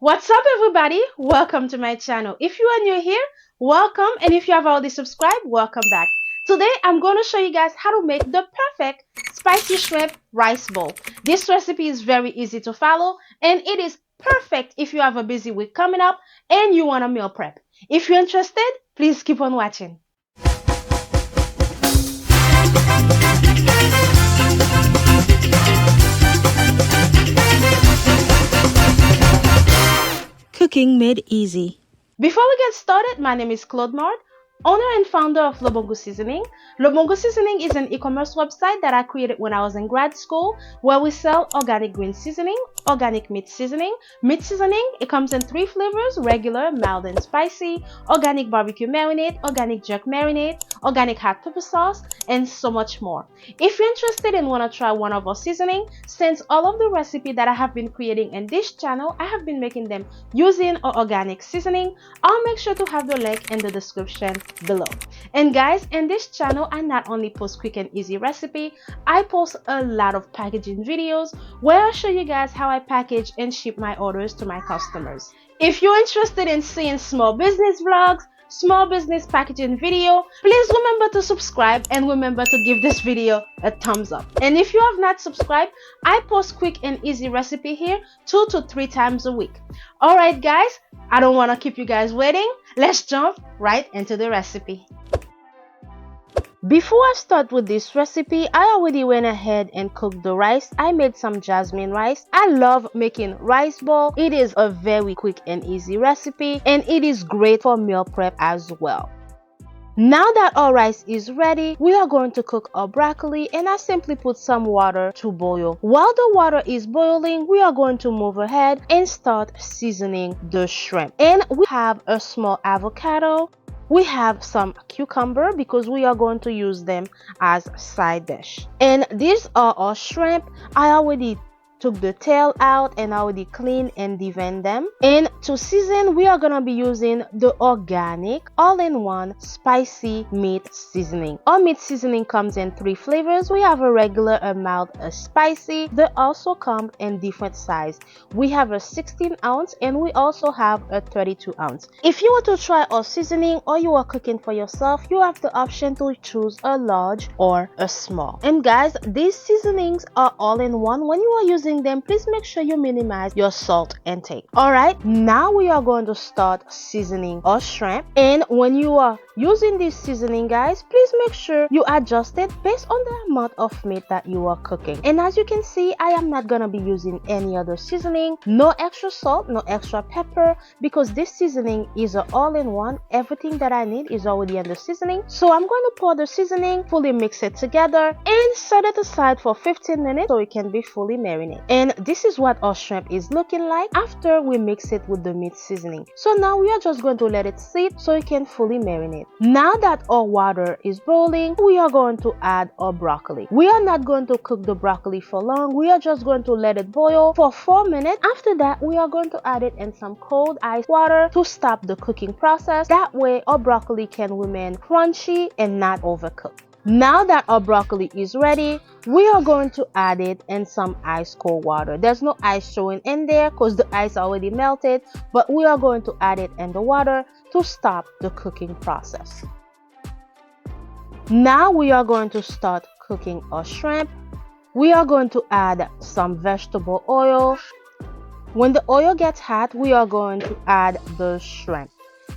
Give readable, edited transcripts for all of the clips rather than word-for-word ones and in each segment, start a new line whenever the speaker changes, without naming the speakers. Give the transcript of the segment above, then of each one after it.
What's up, everybody? Welcome to my channel. If you are new here, welcome, and if you have already subscribed, welcome back. Today I'm going to show you guys how to make the perfect spicy shrimp rice bowl. This recipe is very easy to follow, and it is perfect if you have a busy week coming up and you want to meal prep. If you're interested, please keep on watching.
Cooking made easy.
Before we get started, my name is Claude Mart, owner and founder of Le Bon Goût Seasoning. Le Bon Goût Seasoning is an e-commerce website that I created when I was in grad school, where we sell organic green seasoning, organic meat seasoning. Meat seasoning, it comes in 3 flavors: regular, mild, and spicy, organic barbecue marinade, organic jerk marinade, organic hot pepper sauce, and so much more. If you're interested and want to try one of our seasoning, since all of the recipes that I have been creating in this channel, I have been making them using our organic seasoning, I'll make sure to have the link in the description below. And guys, in this channel, I not only post quick and easy recipe, I post a lot of packaging videos where I show you guys how I package and ship my orders to my customers. If you're interested in seeing small business vlogs, small business packaging video, please remember to subscribe and remember to give this video a thumbs up. And if you have not subscribed, I post quick and easy recipe here 2 to 3 times a week. Alright guys, I don't want to keep you guys waiting. Let's jump right into the recipe. Before I start with this recipe, I already went ahead and cooked the rice. I made some jasmine rice. I love making rice bowl. It is a very quick and easy recipe, and it is great for meal prep as well. Now that our rice is ready, we are going to cook our broccoli, and I simply put some water to boil. While the water is boiling, we are going to move ahead and start seasoning the shrimp. And we have a small avocado. We have some cucumber because we are going to use them as side dish. And these are our shrimp. I already took the tail out and already cleaned and deveined them. And to season, we are gonna be using the organic all-in-one spicy meat seasoning. Our meat seasoning comes in 3 flavors. We have a regular, a mild, a spicy. They also come in different size. We have a 16 ounce and we also have a 32 ounce. If you want to try our seasoning or you are cooking for yourself, you have the option to choose a large or a small. And guys, these seasonings are all in one. When you are using them, please make sure you minimize your salt intake. Alright, now we are going to start seasoning our shrimp. And when you are using this seasoning, guys, please make sure you adjust it based on the amount of meat that you are cooking. And as you can see, I am not gonna be using any other seasoning. No extra salt, no extra pepper, because this seasoning is an all-in-one. Everything that I need is already in the seasoning. So I'm going to pour the seasoning, fully mix it together, and set it aside for 15 minutes so it can be fully marinated. And this is what our shrimp is looking like after we mix it with the meat seasoning. So now we are just going to let it sit so it can fully marinate. Now that our water is boiling, we are going to add our broccoli. We are not going to cook the broccoli for long. We are just going to let it boil for 4 minutes. After that, we are going to add it in some cold ice water to stop the cooking process. That way our broccoli can remain crunchy and not overcooked. Now that our broccoli is ready, we are going to add it in some ice cold water. There's no ice showing in there because the ice already melted, but we are going to add it in the water to stop the cooking process. Now we are going to start cooking our shrimp. We are going to add some vegetable oil. When the oil gets hot, we are going to add the shrimp.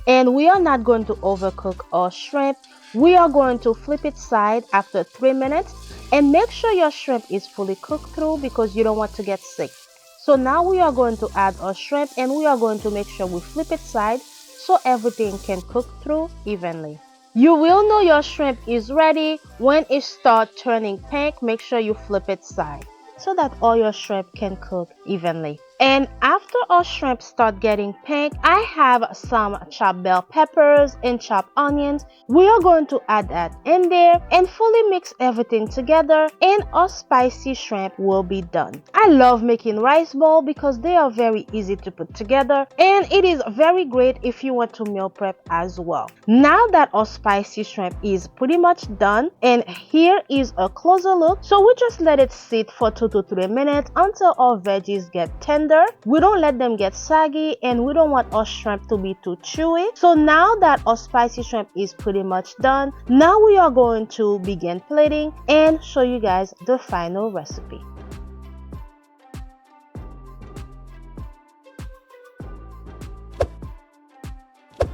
And we are not going to overcook our shrimp. We are going to flip it side after 3 minutes, and make sure your shrimp is fully cooked through because you don't want to get sick. So now we are going to add our shrimp, and we are going to make sure we flip it side so everything can cook through evenly. You will know your shrimp is ready when it starts turning pink. Make sure you flip it side so that all your shrimp can cook evenly. And after our shrimp start getting pink, I have some chopped bell peppers and chopped onions. We are going to add that in there and fully mix everything together, and our spicy shrimp will be done. I love making rice bowl because they are very easy to put together, and it is very great if you want to meal prep as well. Now that our spicy shrimp is pretty much done, and here is a closer look. So we just let it sit for 2 to 3 minutes until our veggies get tender tender, we don't let them get saggy, and we don't want our shrimp to be too chewy. So now that our spicy shrimp is pretty much done, now we are going to begin plating and show you guys the final recipe.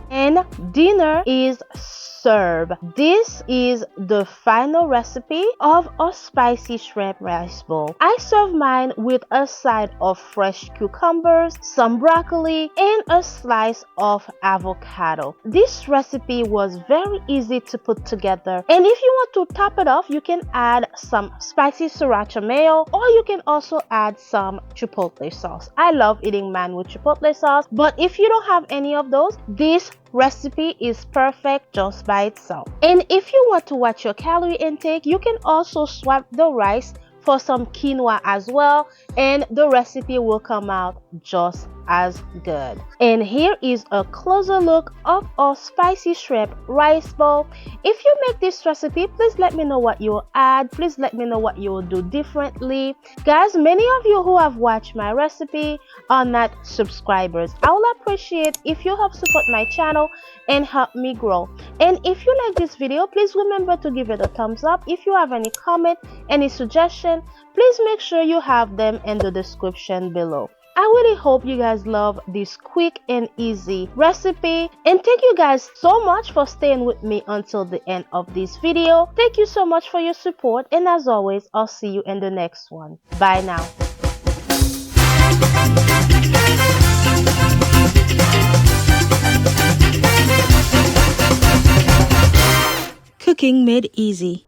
And dinner is served. This is the final recipe of a spicy shrimp rice bowl. I serve mine with a side of fresh cucumbers, some broccoli, and a slice of avocado. This recipe was very easy to put together, and if you want to top it off, you can add some spicy sriracha mayo, or you can also add some chipotle sauce. I love eating mine with chipotle sauce, but if you don't have any of those, this recipe is perfect just by itself. And if you want to watch your calorie intake, you can also swap the rice for some quinoa as well, and the recipe will come out just as good. And here is a closer look of our spicy shrimp rice bowl. If you make this recipe, please let me know what you will add. Please let me know what you will do differently. Guys, many of you who have watched my recipe are not subscribers. I will appreciate if you help support my channel and help me grow. And if you like this video, please remember to give it a thumbs up. If you have any comment, any suggestion, please make sure you have them in the description below. I really hope you guys love this quick and easy recipe, and thank you guys so much for staying with me until the end of this video. Thank you so much for your support, and as always, I'll see you in the next one. Bye now.
Cooking made easy.